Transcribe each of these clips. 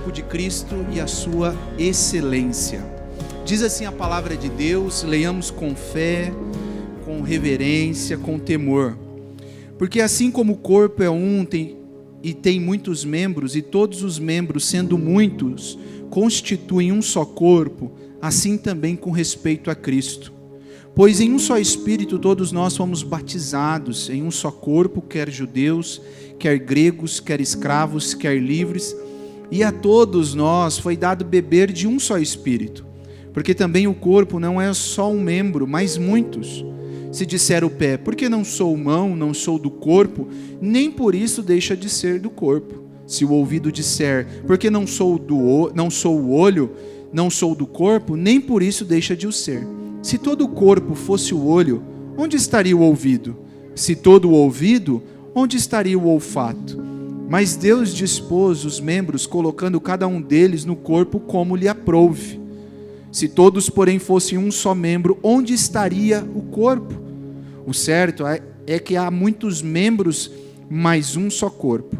corpo de Cristo e a sua excelência. Diz assim a palavra de Deus, leiamos com fé, com reverência, com temor. Porque assim como o corpo é um e tem muitos membros, e todos os membros, sendo muitos, constituem um só corpo, assim também com respeito a Cristo. Pois em um só Espírito todos nós fomos batizados, em um só corpo, quer judeus, quer gregos, quer escravos, quer livres, e a todos nós foi dado beber de um só Espírito. Porque também o corpo não é só um membro, mas muitos. Se disser o pé, porque não sou mão, não sou do corpo, nem por isso deixa de ser do corpo. Se o ouvido disser, porque não sou o olho, não sou do corpo, nem por isso deixa de o ser. Se todo o corpo fosse o olho, onde estaria o ouvido? Se todo o ouvido, onde estaria o olfato? Mas Deus dispôs os membros, colocando cada um deles no corpo como lhe aprouve. Se todos, porém, fossem um só membro, onde estaria o corpo? O certo é que há muitos membros, mas um só corpo.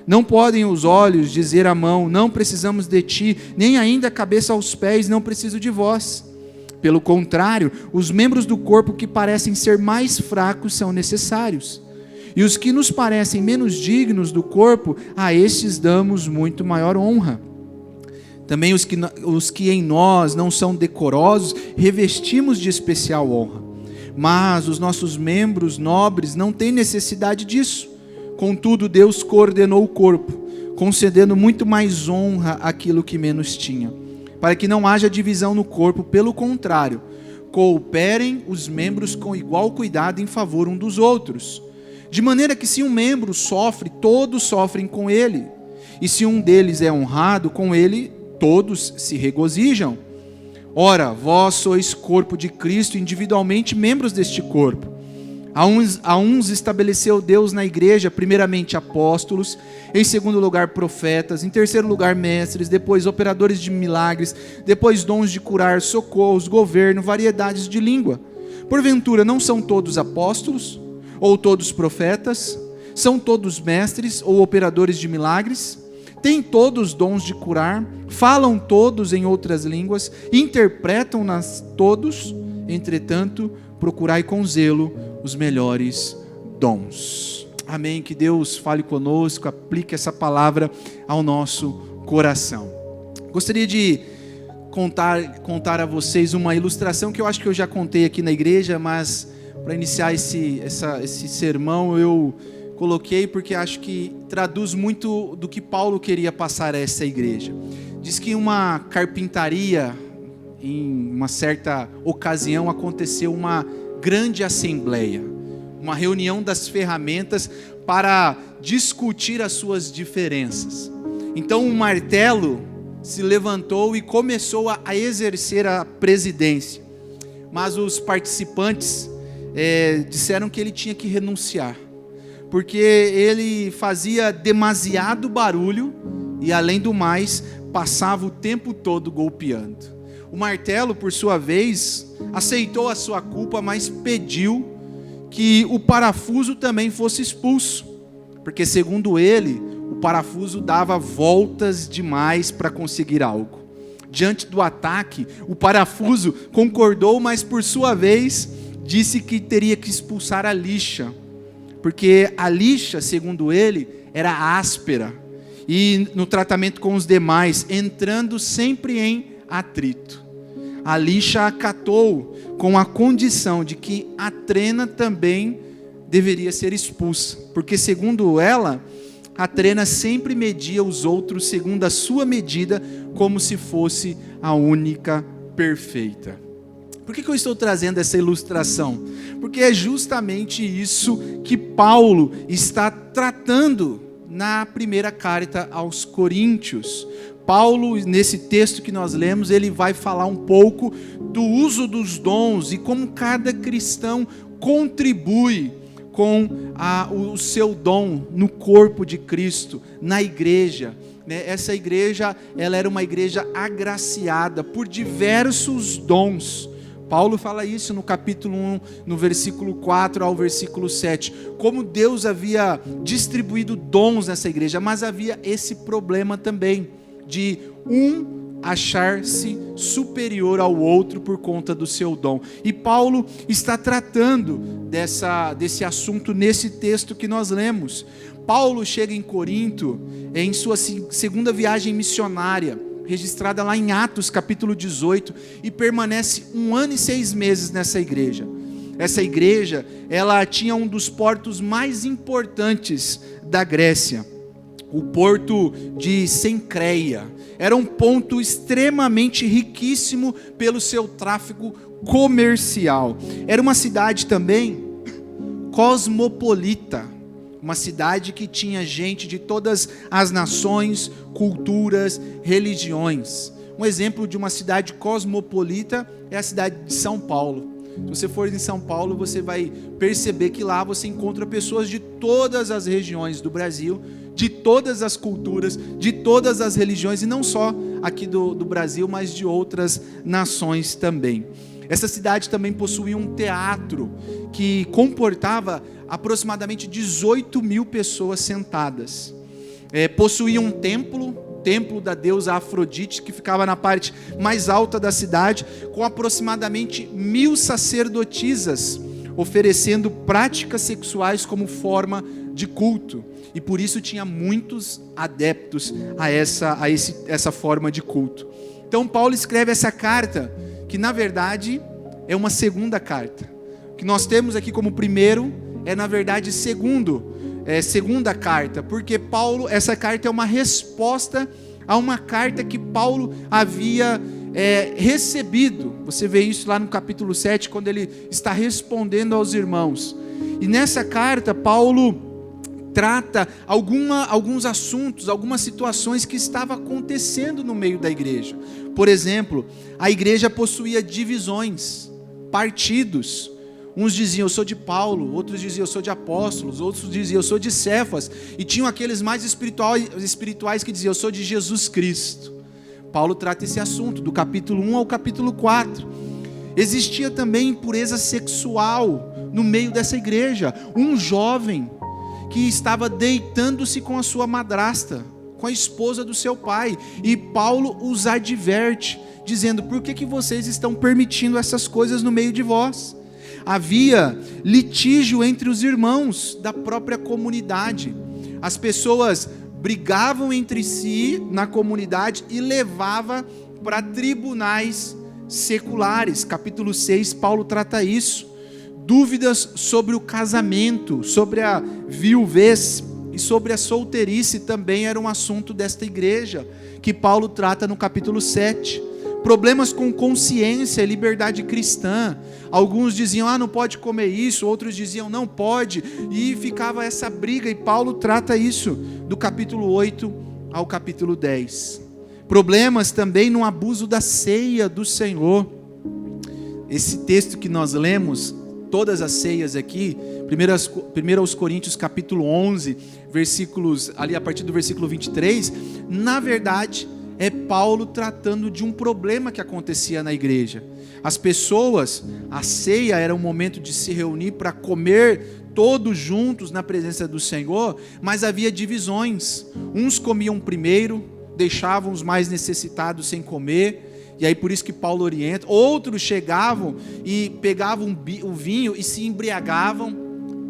Não podem os olhos dizer à mão, não precisamos de ti, nem ainda a cabeça aos pés, não preciso de vós. Pelo contrário, os membros do corpo que parecem ser mais fracos são necessários. E os que nos parecem menos dignos do corpo, a estes damos muito maior honra. Também os que em nós não são decorosos, revestimos de especial honra. Mas os nossos membros nobres não têm necessidade disso. Contudo, Deus coordenou o corpo, concedendo muito mais honra àquilo que menos tinha, para que não haja divisão no corpo, pelo contrário, cooperem os membros com igual cuidado em favor um dos outros. De maneira que se um membro sofre, todos sofrem com ele. E se um deles é honrado, com ele todos se regozijam. Ora, vós sois corpo de Cristo, individualmente membros deste corpo. A uns estabeleceu Deus na igreja, primeiramente apóstolos, em segundo lugar profetas, em terceiro lugar mestres, depois operadores de milagres, depois dons de curar, socorros, governo, variedades de língua. Porventura não são todos apóstolos? Ou todos profetas? São todos mestres ou operadores de milagres? Têm todos dons de curar? Falam todos em outras línguas? Interpretam-nas todos? Entretanto, procurai com zelo os melhores dons. Amém. Que Deus fale conosco, aplique essa palavra ao nosso coração. Gostaria de contar a vocês uma ilustração que eu acho que eu já contei aqui na igreja, mas para iniciar esse sermão eu coloquei porque acho que traduz muito do que Paulo queria passar a essa igreja. Diz que em uma carpintaria, em uma certa ocasião, aconteceu uma grande assembleia, uma reunião das ferramentas para discutir as suas diferenças. Então o martelo se levantou e começou a exercer a presidência, mas os participantes disseram que ele tinha que renunciar, porque ele fazia demasiado barulho e, além do mais, passava o tempo todo golpeando. O martelo, por sua vez, aceitou a sua culpa, mas pediu que o parafuso também fosse expulso, porque, segundo ele, o parafuso dava voltas demais para conseguir algo. Diante do ataque, o parafuso concordou, mas, por sua vez, disse que teria que expulsar a lixa, porque a lixa, segundo ele, era áspera, e no tratamento com os demais, entrando sempre em atrito. A lixa acatou com a condição de que a trena também deveria ser expulsa, porque, segundo ela, a trena sempre media os outros segundo a sua medida, como se fosse a única perfeita. Por que eu estou trazendo essa ilustração? Porque é justamente isso que Paulo está tratando na primeira carta aos Coríntios. Paulo, nesse texto que nós lemos, ele vai falar um pouco do uso dos dons e como cada cristão contribui com o seu dom no corpo de Cristo, na igreja. Essa igreja, ela era uma igreja agraciada por diversos dons. Paulo fala isso no capítulo 1, no versículo 4 ao versículo 7, como Deus havia distribuído dons nessa igreja, mas havia esse problema também. de achar-se superior ao outro por conta do seu dom. E Paulo está tratando desse assunto nesse texto que nós lemos. Paulo chega em Corinto em sua segunda viagem missionária, registrada lá em Atos capítulo 18, e permanece 1 ano e 6 meses nessa igreja. Essa igreja, ela tinha um dos portos mais importantes da Grécia, o porto de Cencreia. Era um ponto extremamente riquíssimo pelo seu tráfego comercial. Era uma cidade também cosmopolita, uma cidade que tinha gente de todas as nações, culturas, religiões. Um exemplo de uma cidade cosmopolita é a cidade de São Paulo. Se você for em São Paulo, você vai perceber que lá você encontra pessoas de todas as regiões do Brasil, de todas as culturas, de todas as religiões, e não só aqui do Brasil, mas de outras nações também. Essa cidade também possuía um teatro que comportava aproximadamente 18 mil pessoas sentadas. Possuía um templo da deusa Afrodite, que ficava na parte mais alta da cidade, com aproximadamente 1000 sacerdotisas, oferecendo práticas sexuais como forma de culto. E por isso tinha muitos adeptos a essa forma de culto. Então Paulo escreve essa carta, que na verdade é uma segunda carta. O que nós temos aqui como primeiro é na verdade segunda carta, porque essa carta é uma resposta a uma carta que Paulo havia recebido. Você vê isso lá no capítulo 7, quando ele está respondendo aos irmãos. E nessa carta, Paulo trata alguns assuntos, algumas situações que estavam acontecendo no meio da igreja. Por exemplo, a igreja possuía divisões, partidos. Uns diziam, eu sou de Paulo, outros diziam, eu sou de apóstolos, outros diziam, eu sou de Cefas, e tinham aqueles mais espirituais que diziam, eu sou de Jesus Cristo. Paulo trata esse assunto, do capítulo 1 ao capítulo 4. Existia também impureza sexual no meio dessa igreja. Um jovem que estava deitando-se com a sua madrasta, com a esposa do seu pai, e Paulo os adverte, dizendo, por que vocês estão permitindo essas coisas no meio de vós? Havia litígio entre os irmãos da própria comunidade. As pessoas brigavam entre si na comunidade e levavam para tribunais seculares. Capítulo 6, Paulo trata isso. Dúvidas sobre o casamento, sobre a viuvez e sobre a solteirice também era um assunto desta igreja, que Paulo trata no capítulo 7. Problemas com consciência e liberdade cristã. Alguns diziam, não pode comer isso, outros diziam, não pode, e ficava essa briga, e Paulo trata isso, do capítulo 8 ao capítulo 10. Problemas também no abuso da ceia do Senhor. Esse texto que nós lemos, todas as ceias aqui, 1 aos Coríntios capítulo 11, versículos, ali a partir do versículo 23, na verdade, é Paulo tratando de um problema que acontecia na igreja. As pessoas, a ceia era um momento de se reunir para comer todos juntos na presença do Senhor, mas havia divisões. Uns comiam primeiro, deixavam os mais necessitados sem comer, e aí por isso que Paulo orienta. Outros chegavam e pegavam o vinho e se embriagavam.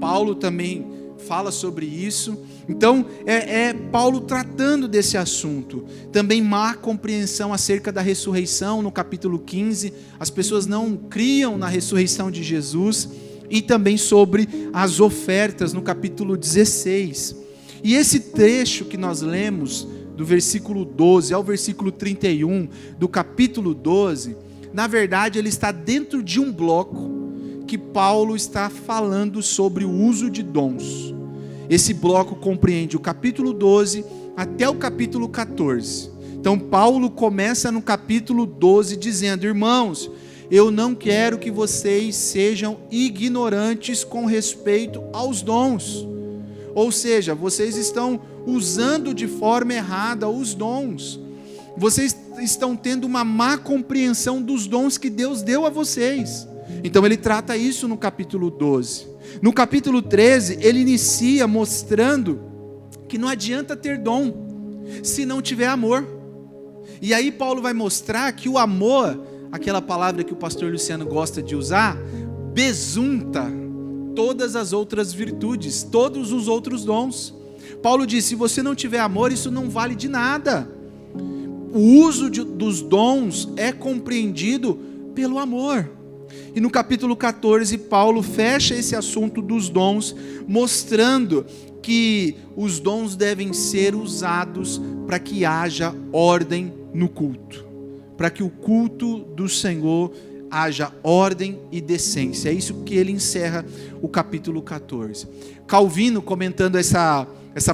Paulo também fala sobre isso. Então, Paulo tratando desse assunto. Também má compreensão acerca da ressurreição, no capítulo 15. As pessoas não criam na ressurreição de Jesus. E também sobre as ofertas, no capítulo 16. E esse trecho que nós lemos, do versículo 12 ao versículo 31, do capítulo 12, na verdade ele está dentro de um bloco que Paulo está falando sobre o uso de dons. Esse bloco compreende o capítulo 12 até o capítulo 14. Então Paulo começa no capítulo 12 dizendo, irmãos, eu não quero que vocês sejam ignorantes com respeito aos dons. Ou seja, vocês estão usando de forma errada os dons. Vocês estão tendo uma má compreensão dos dons que Deus deu a vocês. Então ele trata isso no capítulo 12. No capítulo 13, ele inicia mostrando que não adianta ter dom se não tiver amor. E aí Paulo vai mostrar que o amor, aquela palavra que o pastor Luciano gosta de usar, besunta todas as outras virtudes, todos os outros dons. Paulo diz, se você não tiver amor, isso não vale de nada. O uso dos dons é compreendido pelo amor. E no capítulo 14, Paulo fecha esse assunto dos dons, mostrando que os dons devem ser usados para que haja ordem no culto, para que o culto do Senhor haja ordem e decência. É isso que ele encerra o capítulo 14. Calvino, comentando essa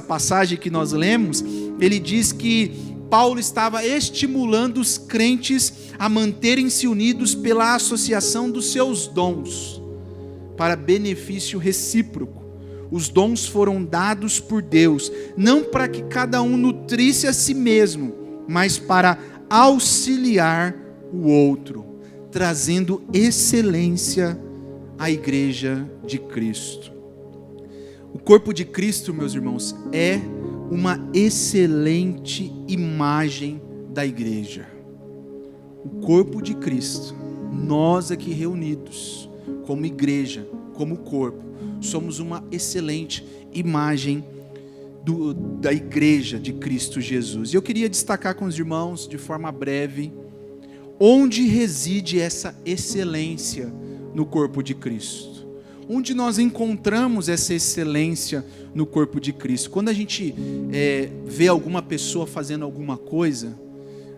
passagem que nós lemos, ele diz que Paulo estava estimulando os crentes a manterem-se unidos pela associação dos seus dons, para benefício recíproco. Os dons foram dados por Deus, não para que cada um nutrisse a si mesmo, mas para auxiliar o outro, trazendo excelência à igreja de Cristo. O corpo de Cristo, meus irmãos, é uma excelente imagem da igreja. O corpo de Cristo, nós aqui reunidos, como igreja, como corpo, somos uma excelente imagem da igreja de Cristo Jesus. E eu queria destacar com os irmãos, de forma breve, onde reside essa excelência no corpo de Cristo. Onde nós encontramos essa excelência no corpo de Cristo? Quando a gente vê alguma pessoa fazendo alguma coisa,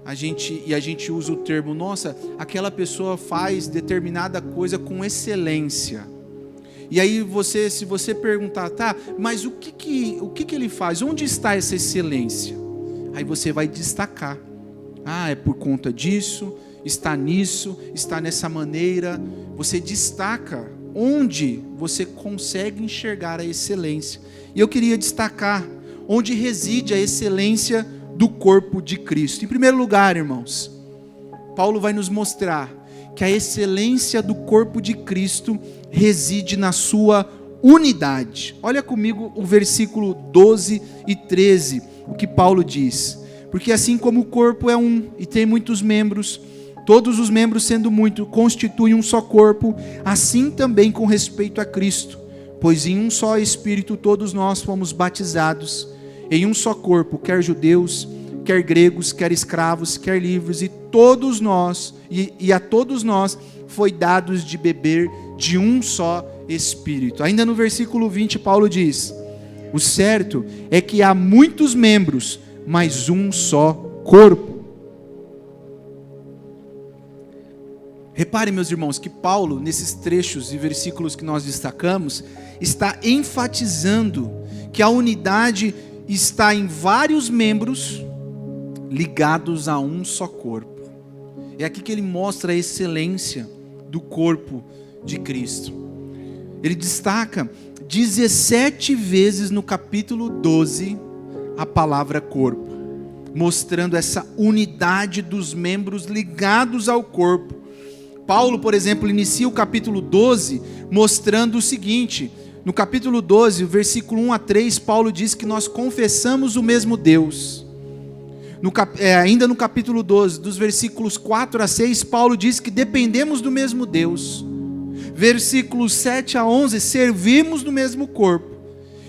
a gente usa o termo, nossa, aquela pessoa faz determinada coisa com excelência. E aí se você perguntar, tá, mas o que ele faz? Onde está essa excelência? Aí você vai destacar. Ah, é por conta disso, está nisso, está nessa maneira. Você destaca onde você consegue enxergar a excelência. E eu queria destacar onde reside a excelência do corpo de Cristo. Em primeiro lugar, irmãos, Paulo vai nos mostrar que a excelência do corpo de Cristo reside na sua unidade. Olha comigo o versículo 12 e 13, o que Paulo diz. Porque assim como o corpo é um e tem muitos membros, todos os membros sendo muito, constituem um só corpo, assim também com respeito a Cristo. Pois em um só Espírito todos nós fomos batizados, em um só corpo, quer judeus, quer gregos, quer escravos, quer livres, e a todos nós foi dados de beber de um só Espírito. Ainda no versículo 20, Paulo diz: o certo é que há muitos membros, mas um só corpo. Reparem, meus irmãos, que Paulo, nesses trechos e versículos que nós destacamos, está enfatizando que a unidade está em vários membros ligados a um só corpo. É aqui que ele mostra a excelência do corpo de Cristo. Ele destaca 17 vezes no capítulo 12 a palavra corpo, mostrando essa unidade dos membros ligados ao corpo. Paulo, por exemplo, inicia o capítulo 12 mostrando o seguinte: no capítulo 12, o versículo 1 a 3, Paulo diz que nós confessamos o mesmo Deus. Ainda no capítulo 12, dos versículos 4 a 6, Paulo diz que dependemos do mesmo Deus. Versículos 7 a 11, servimos no mesmo corpo.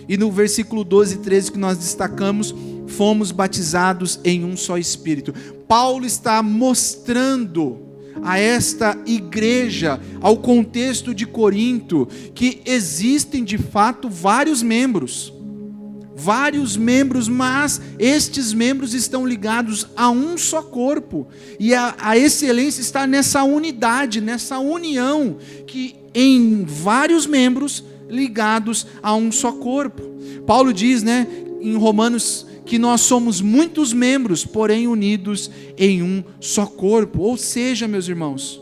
E no versículo 12 e 13 que nós destacamos, fomos batizados em um só Espírito. Paulo está mostrando a esta igreja, ao contexto de Corinto, que existem de fato vários membros, mas estes membros estão ligados a um só corpo, e a excelência está nessa unidade, nessa união, que em vários membros ligados a um só corpo. Paulo diz, em Romanos, que nós somos muitos membros, porém unidos em um só corpo. Ou seja, meus irmãos,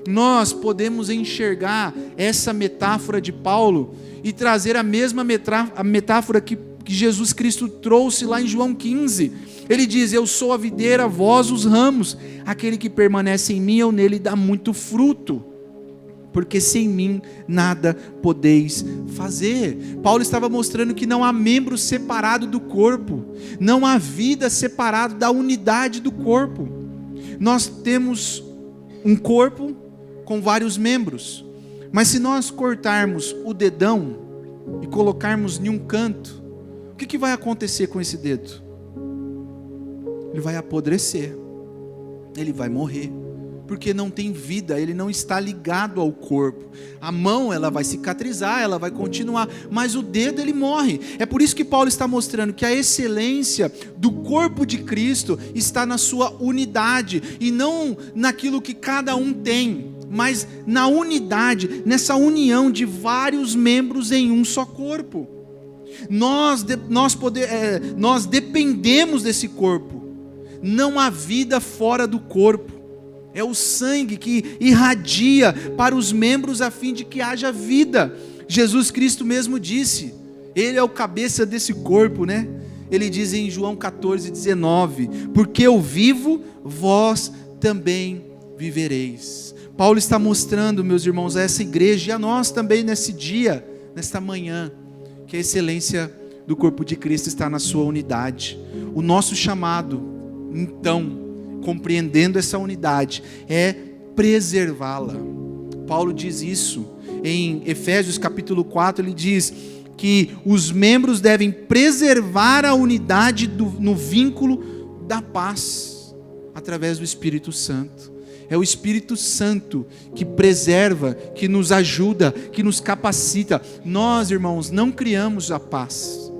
nós podemos enxergar essa metáfora de Paulo e trazer a mesma metáfora que Jesus Cristo trouxe lá em João 15. Ele diz: eu sou a videira, vós os ramos, aquele que permanece em mim, eu nele dá muito fruto. porque sem mim nada podeis fazer. Paulo estava mostrando que não há membro separado do corpo, não há vida separada da unidade do corpo. Nós temos um corpo com vários membros, mas se nós cortarmos o dedão e colocarmos em um canto, o que vai acontecer com esse dedo? Ele vai apodrecer, ele vai morrer, porque não tem vida, ele não está ligado ao corpo. A mão, ela vai cicatrizar, ela vai continuar, mas o dedo, ele morre. É por isso que Paulo está mostrando que a excelência do corpo de Cristo está na sua unidade, e não naquilo que cada um tem, mas na unidade, nessa união de vários membros em um só corpo. Nós dependemos desse corpo. Não há vida fora do corpo. É o sangue que irradia para os membros a fim de que haja vida. Jesus Cristo mesmo disse, Ele é o cabeça desse corpo, né? Ele diz em João 14:19, porque eu vivo, vós também vivereis. Paulo está mostrando, meus irmãos, a essa igreja e a nós também nesse dia, nesta manhã, que a excelência do corpo de Cristo está na sua unidade. O nosso chamado, então, compreendendo essa unidade, é preservá-la. Paulo diz isso em Efésios capítulo 4, ele diz que os membros devem preservar a unidade no vínculo da paz, através do Espírito Santo. É o Espírito Santo que preserva, que nos ajuda, que nos capacita. Nós, irmãos, não criamos a paz.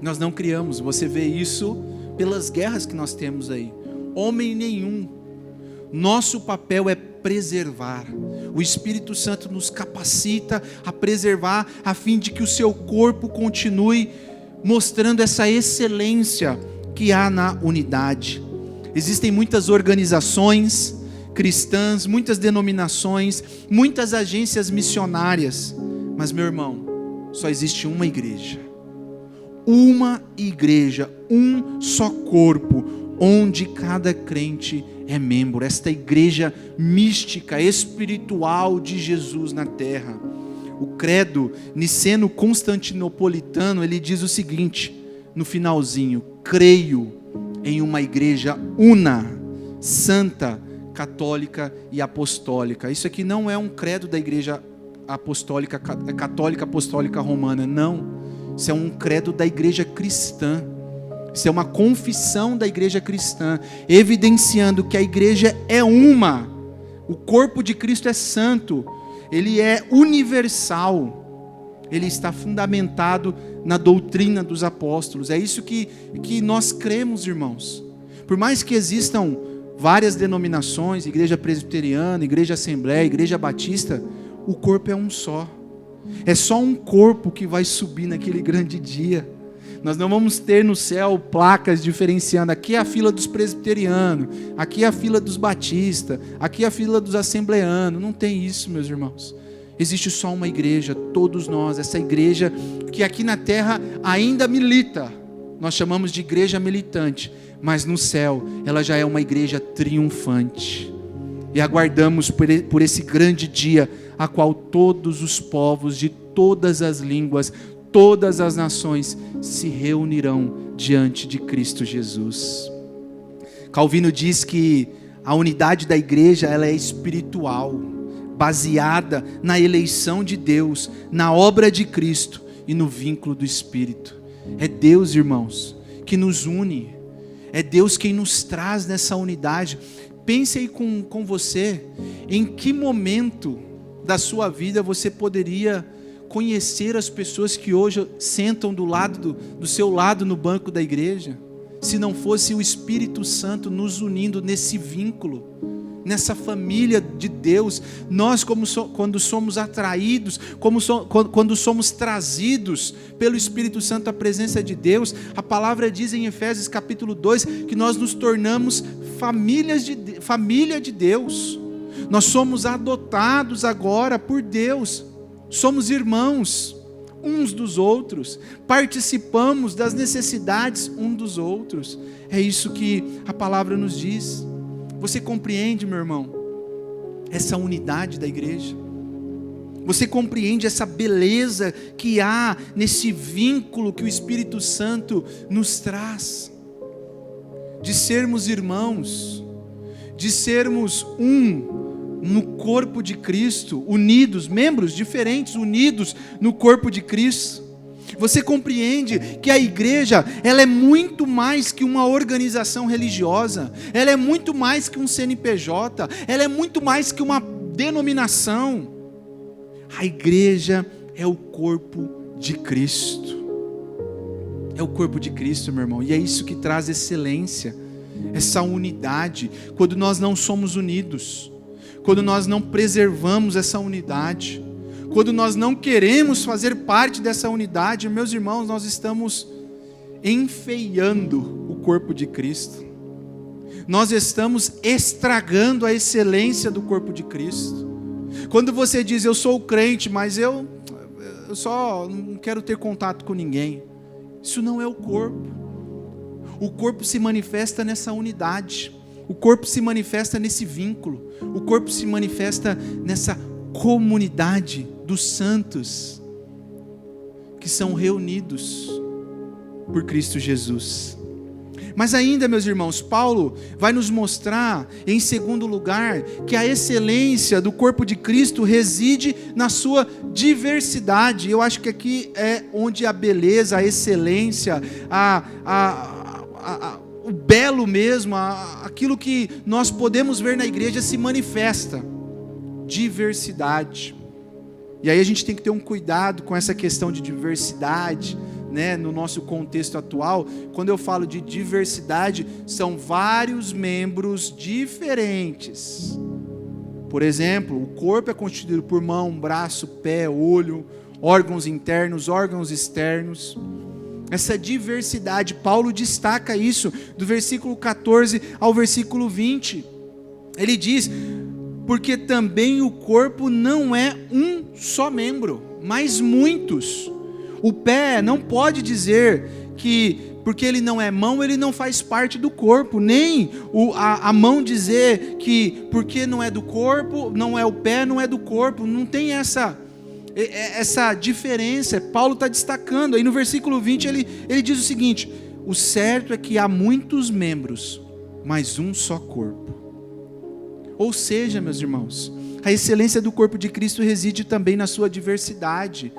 Nós não criamos, você vê isso pelas guerras que nós temos aí. Homem nenhum. Nosso papel é preservar. O Espírito Santo nos capacita a preservar, a fim de que o seu corpo continue mostrando essa excelência que há na unidade. Existem muitas organizações cristãs, muitas denominações, muitas agências missionárias, mas, meu irmão, só existe uma igreja, um só corpo, onde cada crente é membro. Esta igreja mística, espiritual de Jesus na terra. O credo niceno-constantinopolitano, ele diz o seguinte, no finalzinho: creio em uma igreja una, santa, católica e apostólica. Isso aqui não é um credo da igreja apostólica, católica apostólica romana, não. Isso é um credo da igreja cristã. Isso é uma confissão da igreja cristã, evidenciando que a igreja é uma. O corpo de Cristo é santo, ele é universal, ele está fundamentado na doutrina dos apóstolos. É isso que nós cremos, irmãos. Por mais que existam várias denominações, igreja presbiteriana, igreja assembleia, igreja batista, o corpo é um só. É só um corpo que vai subir naquele grande dia. Nós não vamos ter no céu placas diferenciando, aqui é a fila dos presbiterianos, aqui é a fila dos batistas, aqui é a fila dos assembleanos. Não tem isso, meus irmãos. Existe só uma igreja, todos nós, essa igreja que aqui na terra ainda milita, nós chamamos de igreja militante, mas no céu ela já é uma igreja triunfante. E aguardamos por esse grande dia, a qual todos os povos de todas as línguas, todas as nações se reunirão diante de Cristo Jesus. Calvino diz que a unidade da igreja, ela é espiritual, baseada na eleição de Deus, na obra de Cristo e no vínculo do Espírito. É Deus, irmãos, que nos une. É Deus quem nos traz nessa unidade. Pense aí com você, em que momento da sua vida você poderia conhecer as pessoas que hoje sentam do seu lado no banco da igreja, se não fosse o Espírito Santo nos unindo nesse vínculo, nessa família de Deus. Nós, quando somos atraídos, quando somos trazidos pelo Espírito Santo à presença de Deus, a palavra diz em Efésios capítulo 2, que nós nos tornamos família de Deus. Nós somos adotados agora por Deus, somos irmãos uns dos outros, participamos das necessidades uns dos outros. É isso que a palavra nos diz. Você compreende, meu irmão? essa unidade da igreja? Você compreende essa beleza que há nesse vínculo que o Espírito Santo nos traz? De sermos irmãos, de sermos um no corpo de Cristo, unidos, membros diferentes, unidos no corpo de Cristo. Você compreende que a igreja, ela é muito mais que uma organização religiosa, ela é muito mais que um CNPJ, ela é muito mais que uma denominação. A igreja é o corpo de Cristo. É o corpo de Cristo, meu irmão, e é isso que traz excelência, essa unidade. Quando nós não somos unidos, quando nós não preservamos essa unidade, quando nós não queremos fazer parte dessa unidade, meus irmãos, nós estamos enfeiando o corpo de Cristo. Nós estamos estragando a excelência do corpo de Cristo. Quando você diz, eu sou crente, mas eu só não quero ter contato com ninguém. Isso não é o corpo. O corpo se manifesta nessa unidade. O corpo se manifesta nesse vínculo. O corpo se manifesta nessa comunidade dos santos que são reunidos por Cristo Jesus. Mas ainda, meus irmãos, Paulo vai nos mostrar, em segundo lugar, que a excelência do corpo de Cristo reside na sua diversidade. Eu acho que aqui é onde a beleza, a excelência, o belo mesmo, aquilo que nós podemos ver na igreja se manifesta. Diversidade. E aí a gente tem que ter um cuidado com essa questão de diversidade, né, no nosso contexto atual. Quando eu falo de diversidade, são vários membros diferentes. Por exemplo, o corpo é constituído por mão, braço, pé, olho, órgãos internos, órgãos externos. Essa diversidade, Paulo destaca isso do versículo 14 ao versículo 20. Ele diz: porque também o corpo não é um só membro, mas muitos. O pé não pode dizer que, porque ele não é mão, ele não faz parte do corpo, nem a mão dizer que, porque não é do corpo, não é o pé, não é do corpo. Não tem essa diferença. Paulo está destacando, aí no versículo 20 ele diz o seguinte: o certo é que há muitos membros, mas um só corpo. Ou seja, meus irmãos, a excelência do corpo de Cristo reside também na sua diversidade,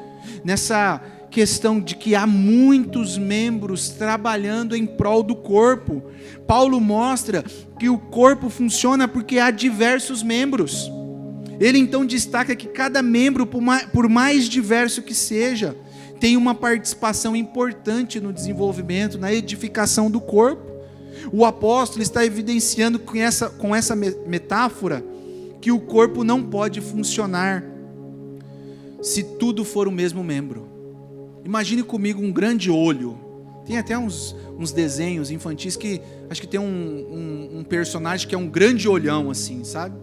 nessa questão de que há muitos membros trabalhando em prol do corpo. Paulo mostra que o corpo funciona porque há diversos membros. Ele então destaca que cada membro, por mais diverso que seja, tem uma participação importante no desenvolvimento, na edificação do corpo. O apóstolo está evidenciando com essa metáfora que o corpo não pode funcionar se tudo for o mesmo membro. Imagine comigo um grande olho. Tem até uns desenhos infantis que acho que tem um personagem que é um grande olhão assim, sabe?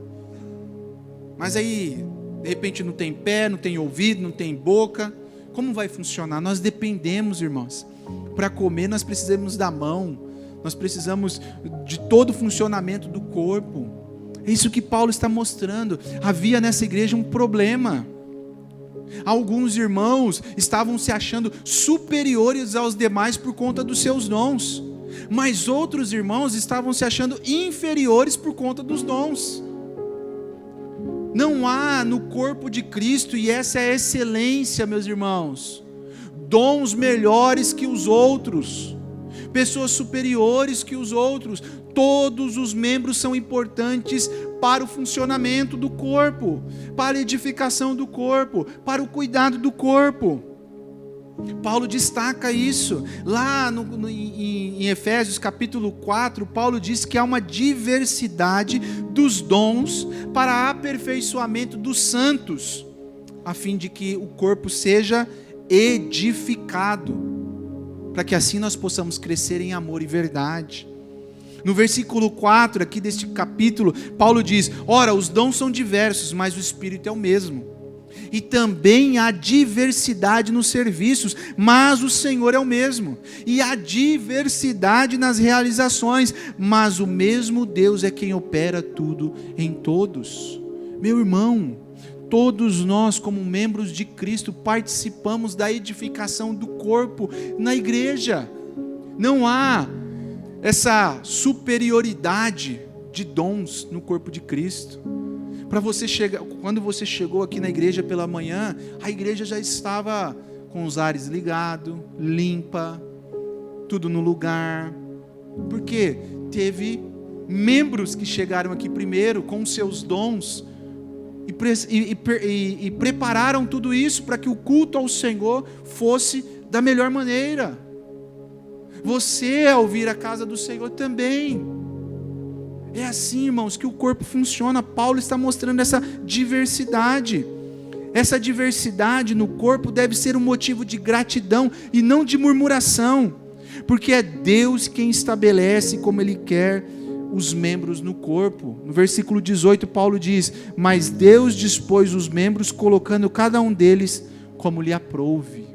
Mas aí, de repente não tem pé, não tem ouvido, não tem boca. Como vai funcionar? Nós dependemos, irmãos. Para comer nós precisamos da mão. Nós precisamos de todo o funcionamento do corpo. É isso que Paulo está mostrando. Havia nessa igreja um problema. Alguns irmãos estavam se achando superiores aos demais por conta dos seus dons. Mas outros irmãos estavam se achando inferiores por conta dos dons. Não há no corpo de Cristo, e essa é a excelência, meus irmãos, dons melhores que os outros, pessoas superiores que os outros. Todos os membros são importantes para o funcionamento do corpo, para a edificação do corpo, para o cuidado do corpo. Paulo destaca isso. Lá em Efésios capítulo 4, Paulo diz que há uma diversidade dos dons para aperfeiçoamento dos santos, a fim de que o corpo seja edificado, para que assim nós possamos crescer em amor e verdade. No versículo 4 aqui deste capítulo, Paulo diz: ora, os dons são diversos, mas o Espírito é o mesmo. E também há diversidade nos serviços, mas o Senhor é o mesmo. E há diversidade nas realizações, mas o mesmo Deus é quem opera tudo em todos. Meu irmão, todos nós, como membros de Cristo, participamos da edificação do corpo na igreja. Não há essa superioridade de dons no corpo de Cristo. Para você chegar, quando você chegou aqui na igreja pela manhã, a igreja já estava com os ares ligados, limpa, tudo no lugar. Porque teve membros que chegaram aqui primeiro com seus dons e prepararam tudo isso para que o culto ao Senhor fosse da melhor maneira. Você, ao vir à casa do Senhor também. É assim, irmãos, que o corpo funciona. Paulo está mostrando essa diversidade. Essa diversidade no corpo deve ser um motivo de gratidão e não de murmuração, porque é Deus quem estabelece como Ele quer os membros no corpo. No versículo 18, Paulo diz: mas Deus dispôs os membros, colocando cada um deles como lhe aprouve.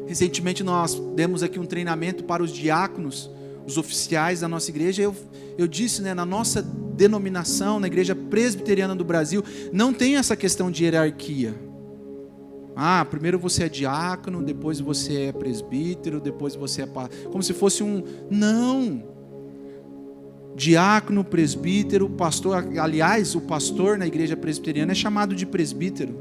Recentemente nós demos aqui um treinamento para os diáconos, os oficiais da nossa igreja. Eu disse, na nossa denominação, na Igreja Presbiteriana do Brasil, não tem essa questão de hierarquia. Primeiro você é diácono, depois você é presbítero, depois você é... como se fosse Não. Diácono, presbítero, pastor. Aliás, o pastor na Igreja Presbiteriana é chamado de presbítero.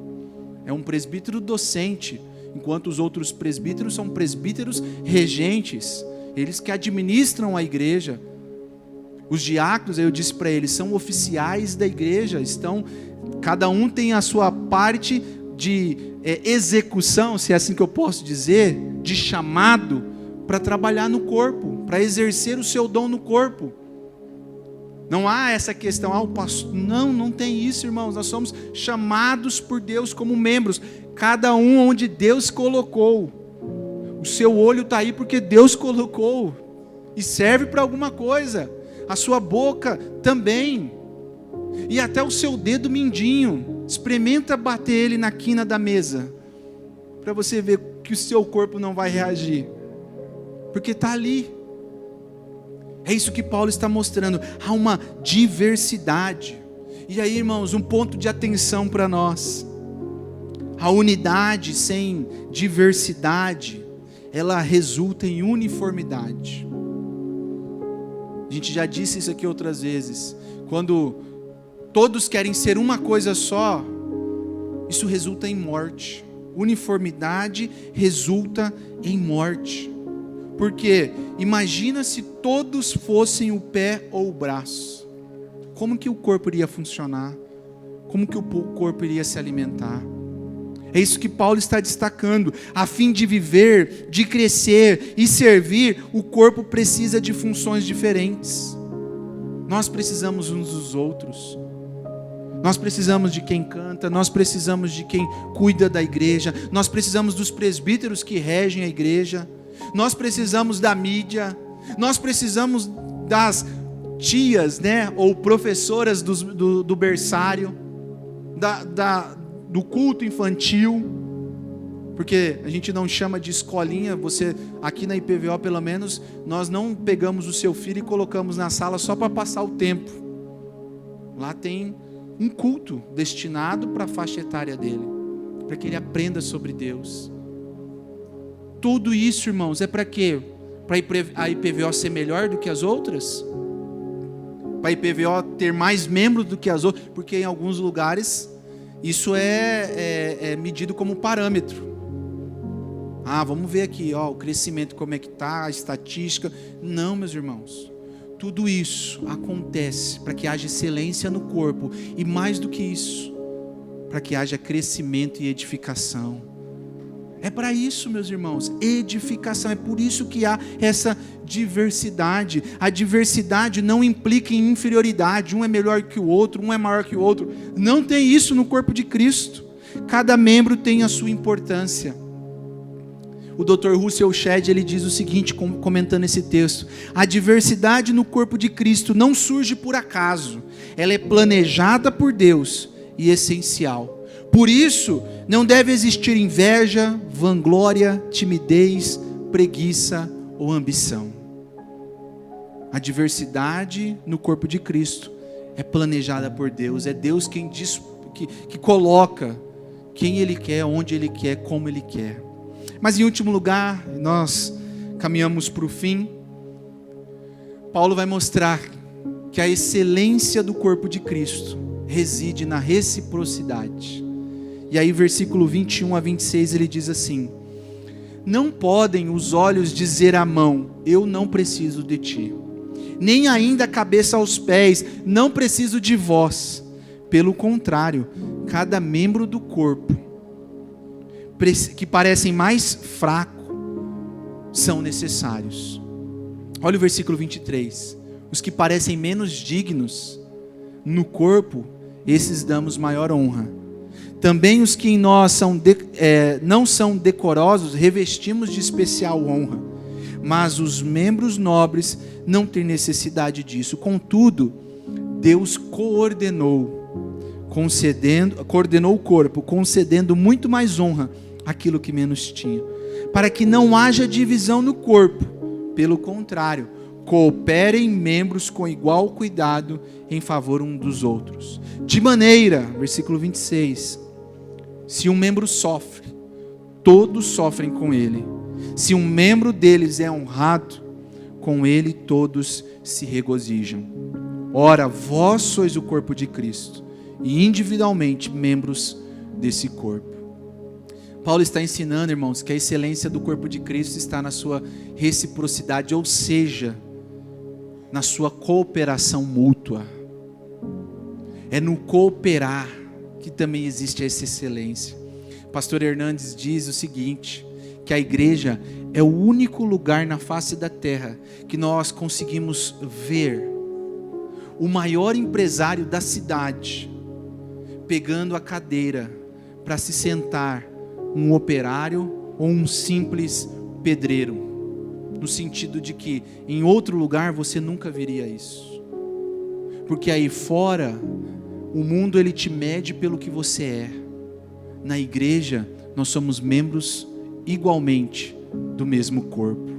É um presbítero docente, enquanto os outros presbíteros são presbíteros regentes. Eles que administram a igreja. Os diáconos, eu disse para eles, são oficiais da igreja. Cada um tem a sua parte de execução, se é assim que eu posso dizer, de chamado para trabalhar no corpo, para exercer o seu dom no corpo. Não há essa questão, o pastor... Não tem isso, irmãos. Nós somos chamados por Deus como membros, cada um onde Deus colocou. O seu olho está aí porque Deus colocou e serve para alguma coisa. A sua boca também, e até o seu dedo mindinho. Experimenta bater ele na quina da mesa, para você ver que o seu corpo não vai reagir, porque está ali. É isso que Paulo está mostrando. Há uma diversidade. E aí, irmãos, um ponto de atenção para nós: a unidade sem diversidade, ela resulta em uniformidade. A gente já disse isso aqui outras vezes. Quando todos querem ser uma coisa só, isso resulta em morte. Uniformidade resulta em morte. Porque imagina se todos fossem o pé ou o braço. Como que o corpo iria funcionar? Como que o corpo iria se alimentar? É isso que Paulo está destacando. A fim de viver, de crescer e servir, o corpo precisa de funções diferentes. Nós precisamos uns dos outros. Nós precisamos de quem canta, nós precisamos de quem cuida da igreja, nós precisamos dos presbíteros que regem a igreja, nós precisamos da mídia, nós precisamos das tias, ou professoras do berçário, do culto infantil, porque a gente não chama de escolinha. Você, aqui na IPVO pelo menos, nós não pegamos o seu filho e colocamos na sala só para passar o tempo. Lá tem um culto destinado para a faixa etária dele, para que ele aprenda sobre Deus. Tudo isso, irmãos, é para quê? Para a IPVO ser melhor do que as outras? Para a IPVO ter mais membros do que as outras? Porque em alguns lugares isso é medido como parâmetro. Vamos ver aqui, o crescimento, como é que está, a estatística. Não, meus irmãos. Tudo isso acontece para que haja excelência no corpo. E mais do que isso, para que haja crescimento e edificação. É para isso, meus irmãos, edificação. É por isso que há essa diversidade. A diversidade não implica em inferioridade. Um é melhor que o outro, um é maior que o outro. Não tem isso no corpo de Cristo. Cada membro tem a sua importância. O Dr. Russell Shedd, ele diz o seguinte, comentando esse texto: a diversidade no corpo de Cristo não surge por acaso. Ela é planejada por Deus e essencial. Por isso, não deve existir inveja, vanglória, timidez, preguiça ou ambição. A diversidade no corpo de Cristo é planejada por Deus. É Deus quem diz, que coloca quem Ele quer, onde Ele quer, como Ele quer. Mas em último lugar, nós caminhamos para o fim. Paulo vai mostrar que a excelência do corpo de Cristo reside na reciprocidade. E aí versículo 21 a 26 ele diz assim: não podem os olhos dizer à mão, eu não preciso de ti, nem ainda a cabeça aos pés, não preciso de vós. Pelo contrário, cada membro do corpo que parecem mais fraco são necessários. Olha o versículo 23. Os que parecem menos dignos no corpo, esses damos maior honra. Também os que em nós não são decorosos, revestimos de especial honra. Mas os membros nobres não têm necessidade disso. Contudo, Deus coordenou o corpo, concedendo muito mais honra àquilo que menos tinha, para que não haja divisão no corpo. Pelo contrário, cooperem membros com igual cuidado em favor um dos outros. De maneira, versículo 26, se um membro sofre, todos sofrem com ele. Se um membro deles é honrado, com ele todos se regozijam. Ora, vós sois o corpo de Cristo, e individualmente membros desse corpo. Paulo está ensinando, irmãos, que a excelência do corpo de Cristo está na sua reciprocidade, ou seja, na sua cooperação mútua. É no cooperar que também existe essa excelência. Pastor Hernandes diz o seguinte, que a igreja é o único lugar na face da terra que nós conseguimos ver o maior empresário da cidade pegando a cadeira para se sentar um operário ou um simples pedreiro, no sentido de que em outro lugar você nunca veria isso, porque aí fora o mundo ele te mede pelo que você é. Na igreja nós somos membros igualmente do mesmo corpo.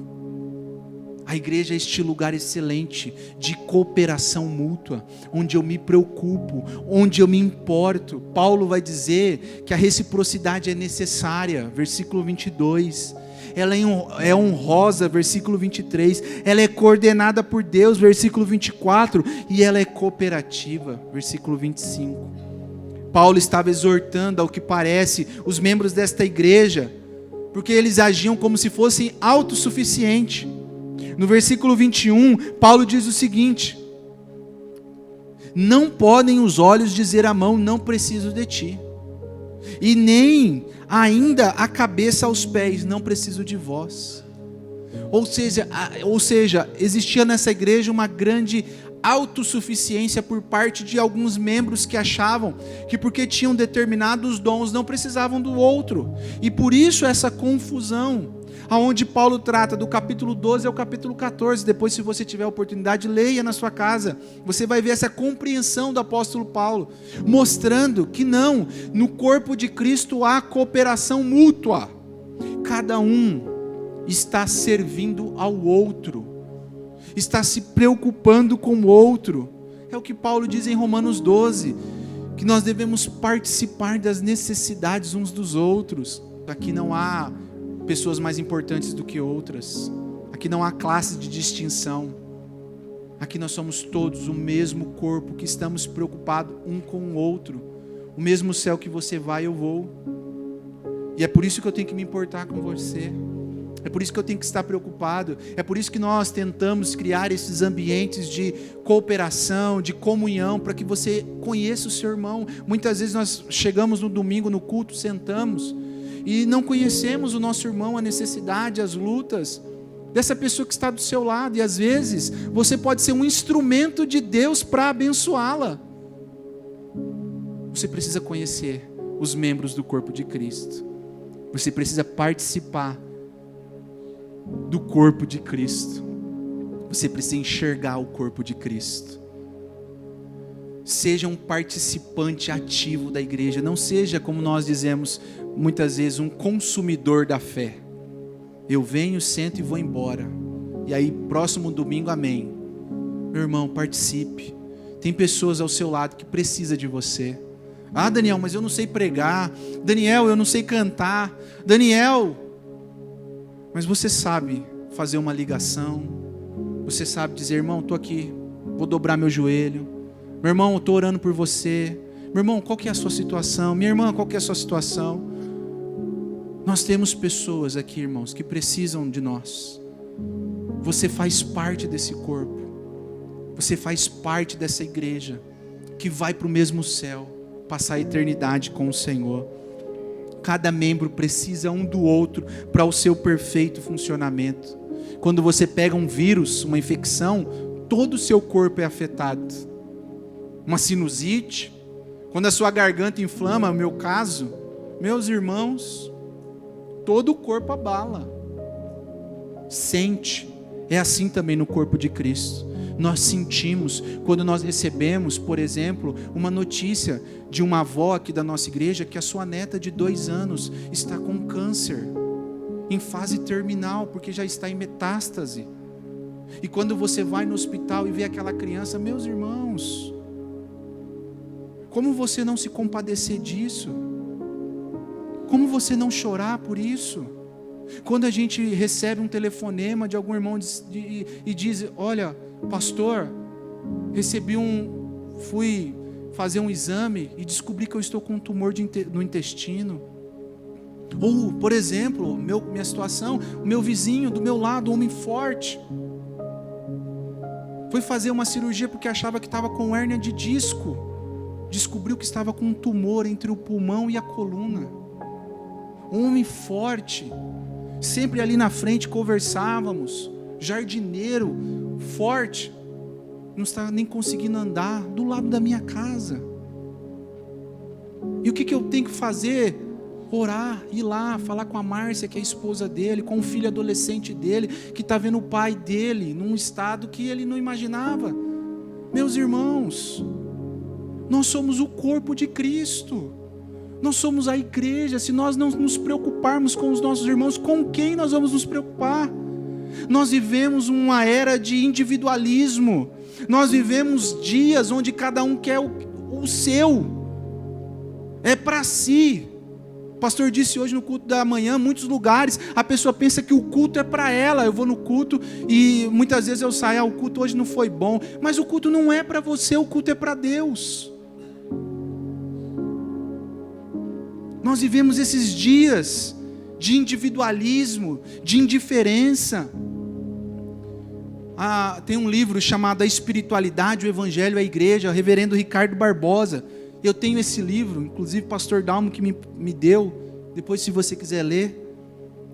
A igreja é este lugar excelente de cooperação mútua, onde eu me preocupo, onde eu me importo. Paulo vai dizer que a reciprocidade é necessária, versículo 22. Ela é honrosa, versículo 23. Ela é coordenada por Deus, versículo 24. E ela é cooperativa, versículo 25. Paulo estava exortando, ao que parece, os membros desta igreja, porque eles agiam como se fossem autossuficientes. No versículo 21, Paulo diz o seguinte: não podem os olhos dizer à mão, não preciso de ti, e nem ainda a cabeça aos pés, não preciso de vós. Ou seja, existia nessa igreja uma grande autossuficiência por parte de alguns membros que achavam que porque tinham determinados dons não precisavam do outro, e por isso essa confusão, aonde Paulo trata do capítulo 12 ao capítulo 14, depois se você tiver a oportunidade, leia na sua casa, você vai ver essa compreensão do apóstolo Paulo, mostrando que não, no corpo de Cristo há cooperação mútua, cada um está servindo ao outro, está se preocupando com o outro. É o que Paulo diz em Romanos 12, que nós devemos participar das necessidades uns dos outros. Aqui não há pessoas mais importantes do que outras, aqui não há classe de distinção, aqui nós somos todos o mesmo corpo, que estamos preocupados um com o outro, o mesmo céu que você vai, eu vou, e é por isso que eu tenho que me importar com você, é por isso que eu tenho que estar preocupado, é por isso que nós tentamos criar esses ambientes de cooperação, de comunhão, para que você conheça o seu irmão. Muitas vezes nós chegamos no domingo no culto, sentamos, e não conhecemos o nosso irmão, a necessidade, as lutas dessa pessoa que está do seu lado, e às vezes você pode ser um instrumento de Deus para abençoá-la. Você precisa conhecer os membros do corpo de Cristo, você precisa participar do corpo de Cristo, você precisa enxergar o corpo de Cristo. Seja um participante ativo da igreja, não seja, como nós dizemos muitas vezes, um consumidor da fé. Eu venho, sento e vou embora, e aí próximo domingo, amém. Meu irmão, participe. Tem pessoas ao seu lado que precisam de você. Ah, Daniel, mas eu não sei pregar. Daniel, eu não sei cantar. Daniel, mas você sabe fazer uma ligação. Você sabe dizer, irmão, estou aqui, vou dobrar meu joelho. Meu irmão, eu estou orando por você. Meu irmão, qual que é a sua situação? Minha irmã, qual que é a sua situação? Nós temos pessoas aqui, irmãos, que precisam de nós. Você faz parte desse corpo. Você faz parte dessa igreja que vai para o mesmo céu, passar a eternidade com o Senhor. Cada membro precisa um do outro para o seu perfeito funcionamento. Quando você pega um vírus, uma infecção, todo o seu corpo é afetado. Uma sinusite, quando a sua garganta inflama, no meu caso, meus irmãos, todo o corpo abala. Sente. É assim também no corpo de Cristo. Nós sentimos quando nós recebemos, por exemplo, uma notícia de uma avó aqui da nossa igreja que a sua neta de 2 anos está com câncer, em fase terminal, porque já está em metástase. E quando você vai no hospital e vê aquela criança, meus irmãos, como você não se compadecer disso? Como você não chorar por isso? Quando a gente recebe um telefonema de algum irmão e diz, olha, pastor, fui fazer um exame e descobri que eu estou com um tumor no intestino. Ou, por exemplo, minha situação, o meu vizinho do meu lado, um homem forte, foi fazer uma cirurgia porque achava que estava com hérnia de disco. Descobriu que estava com um tumor entre o pulmão e a coluna. Um homem forte, sempre ali na frente conversávamos, jardineiro, forte, não está nem conseguindo andar, do lado da minha casa. E o que eu tenho que fazer? Orar, ir lá, falar com a Márcia, que é a esposa dele, com o filho adolescente dele, que está vendo o pai dele num estado que ele não imaginava. Meus irmãos, nós somos o corpo de Cristo. Nós somos a igreja. Se nós não nos preocuparmos com os nossos irmãos, com quem nós vamos nos preocupar? Nós vivemos uma era de individualismo. Nós vivemos dias onde cada um quer o seu. É para si. O pastor disse hoje no culto da manhã, muitos lugares, a pessoa pensa que o culto é para ela. Eu vou no culto e muitas vezes eu saio, o culto hoje não foi bom. Mas o culto não é para você, o culto é para Deus. Nós vivemos esses dias de individualismo, de indiferença. Tem um livro chamado A Espiritualidade, o Evangelho, a Igreja, o reverendo Ricardo Barbosa. Eu tenho esse livro, inclusive o pastor Dalmo que me deu, depois se você quiser ler.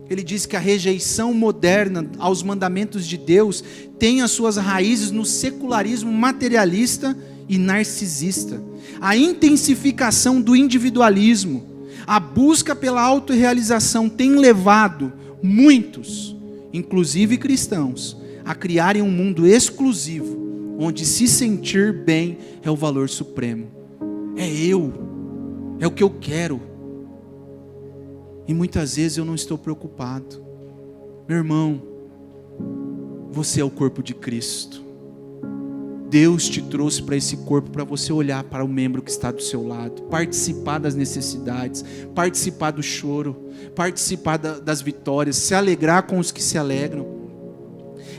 Ele diz que a rejeição moderna aos mandamentos de Deus tem as suas raízes no secularismo materialista e narcisista. A intensificação do individualismo, a busca pela autorrealização tem levado muitos, inclusive cristãos, a criarem um mundo exclusivo, onde se sentir bem é o valor supremo. É o que eu quero. E muitas vezes eu não estou preocupado. Meu irmão, você é o corpo de Cristo. Deus te trouxe para esse corpo para você olhar para o membro que está do seu lado, participar das necessidades, participar do choro, participar das vitórias, se alegrar com os que se alegram.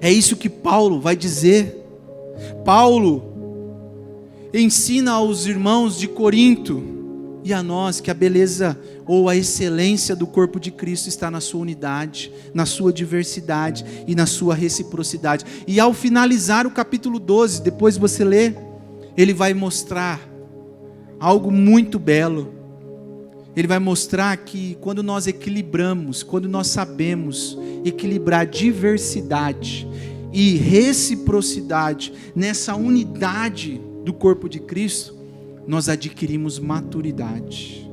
É isso que Paulo vai dizer. Paulo ensina aos irmãos de Corinto e a nós que a beleza ou a excelência do corpo de Cristo está na sua unidade, na sua diversidade e na sua reciprocidade. E ao finalizar o capítulo 12, depois você lê, ele vai mostrar algo muito belo. Ele vai mostrar que quando nós equilibramos, quando nós sabemos equilibrar diversidade e reciprocidade nessa unidade do corpo de Cristo, nós adquirimos maturidade.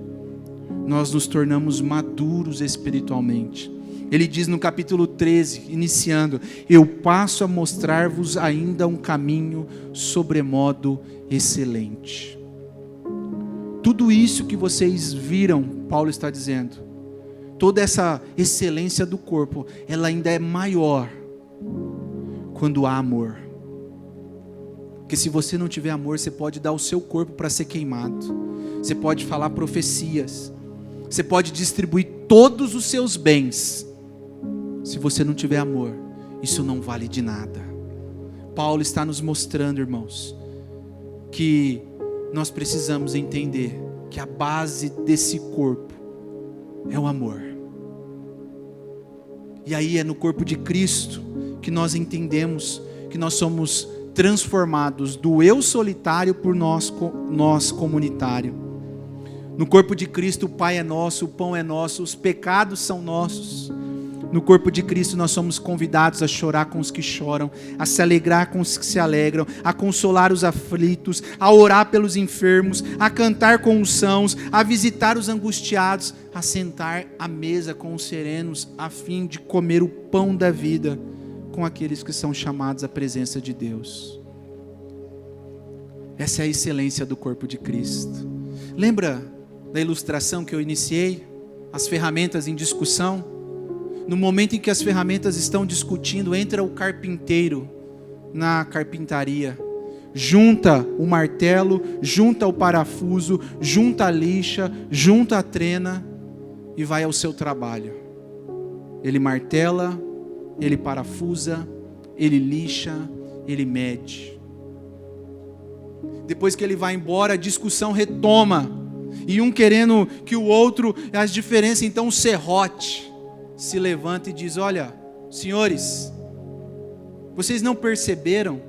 Nós nos tornamos maduros espiritualmente. Ele diz no capítulo 13, iniciando: eu passo a mostrar-vos ainda um caminho sobremodo excelente. Tudo isso que vocês viram, Paulo está dizendo, toda essa excelência do corpo, ela ainda é maior quando há amor. Porque se você não tiver amor, você pode dar o seu corpo para ser queimado. Você pode falar profecias. Você pode distribuir todos os seus bens. Se você não tiver amor, isso não vale de nada. Paulo está nos mostrando, irmãos, que nós precisamos entender que a base desse corpo é o amor. E aí é no corpo de Cristo que nós entendemos que nós somos transformados do eu solitário por nós comunitário. No corpo de Cristo o Pai é nosso, o pão é nosso, os pecados são nossos. No corpo de Cristo nós somos convidados a chorar com os que choram, a se alegrar com os que se alegram, a consolar os aflitos, a orar pelos enfermos, a cantar com os sãos, a visitar os angustiados, a sentar à mesa com os serenos, a fim de comer o pão da vida com aqueles que são chamados à presença de Deus. Essa é a excelência do corpo de Cristo. Lembra da ilustração que eu iniciei? As ferramentas em discussão? No momento em que as ferramentas estão discutindo, entra o carpinteiro na carpintaria, junta o martelo, junta o parafuso, junta a lixa, junta a trena e vai ao seu trabalho. Ele martela, ele parafusa, ele lixa, ele mede. Depois que ele vai embora, a discussão retoma. E um querendo que o outro, as diferenças, então o serrote se levanta e diz: olha, senhores, vocês não perceberam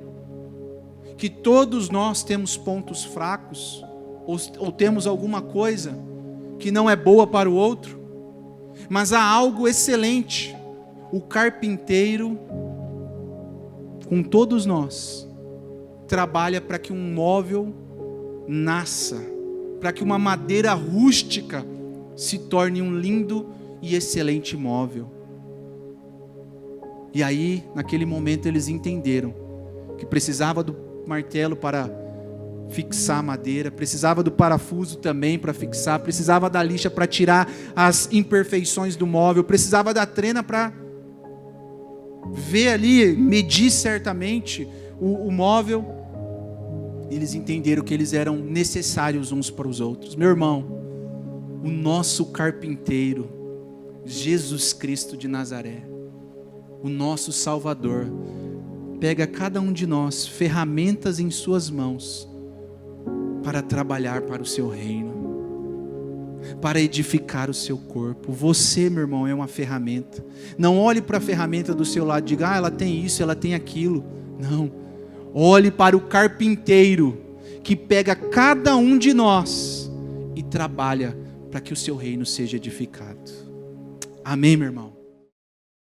que todos nós temos pontos fracos? Ou temos alguma coisa que não é boa para o outro? Mas há algo excelente. O carpinteiro, com todos nós, trabalha para que um móvel nasça, para que uma madeira rústica se torne um lindo e excelente móvel. E aí, naquele momento, eles entenderam que precisava do martelo para fixar a madeira, precisava do parafuso também para fixar, precisava da lixa para tirar as imperfeições do móvel, precisava da trena para ver ali, medir certamente o móvel. Eles entenderam que eles eram necessários uns para os outros. Meu irmão, o nosso carpinteiro, Jesus Cristo de Nazaré, o nosso Salvador, pega cada um de nós ferramentas em suas mãos para trabalhar para o seu reino, para edificar o seu corpo. Você, meu irmão, é uma ferramenta. Não olhe para a ferramenta do seu lado e diga: ela tem isso, ela tem aquilo. Não. Olhe para o carpinteiro que pega cada um de nós e trabalha para que o seu reino seja edificado. Amém, meu irmão?